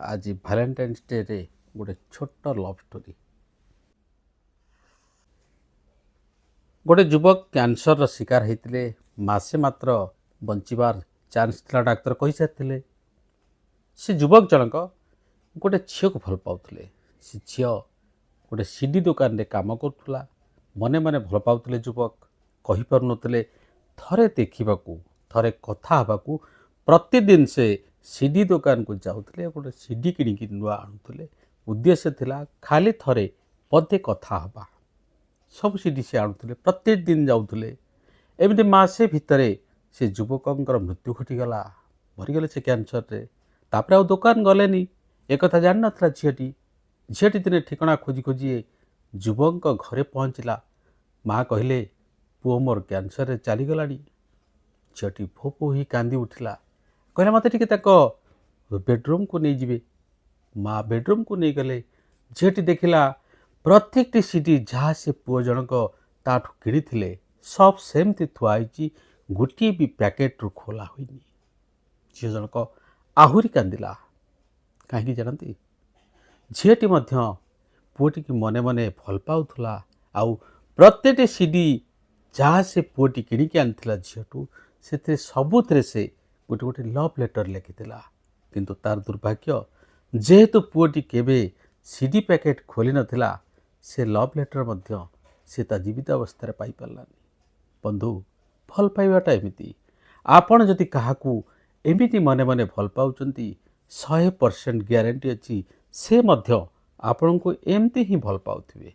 आज भैलेटाइन्स डे रे गोटे छोट लव स्टोरी। गोटे युवक कैंसर शिकार होते मसे मात्र बंचार चांस था डाक्तर कही सारी से युवक जनक गोटे झील को भल पाते से झी गोटे सीडी दुकान रे काम करुला मने मने भल पाते युवक कहीपर नुले थे देखा थे कथा प्रतिदिन से सीडी दुकान को जाऊे गोटे सीडी किणिकी नुआ आणुले उद्देश्य थिला खाली थे पदे कथा हवा सब सीडी से आणुले प्रत्येक दिन जाऊे एमती मसे भितर से युवकर मृत्यु घटीगला मरीगले से कैंसर रे तापर आ दुकान गलेनी एक जान ना झीटी झीटी दिने ठिकना खोजी खोजी युवक घरे पहुँचला माँ कहले पुओ मोर कैंसर रे चलीगला झीटी भो भो ही कांदी उठिला कहला मत बेडरूम को नहीं जाए माँ बेडरूम को नहीं गले झीटी देखिला प्रत्येक टी सीडी जहाँ से पुओ जनक ताठू किणी सब सेमती थुआई गोटे भी पैकेट रु खोला हुई झील जनक आहुरी कांदिला कहीं जानती झीटी पुओटी की मने मने भल पाउला आउ प्रत्येक सीडी जहाँ से पुओटी किणिकी आनी झीठू से सबुथ से गोटे गोटे लव लेटर लिखिला किंतु तार दुर्भाग्य जेहेतु पुओटी केबे सीडी पैकेट खोली नथिला से लव लेटर मध्य से ता जीवित अवस्था पाई पारलानी। बंधु भल पाइबाटा एमिति आपण जदि काहाकू एमिति मने मने भल पाउचंती 100% ग्यारंटी अच्छी से मध्य आपण को एमती ही भल पाउथिबे।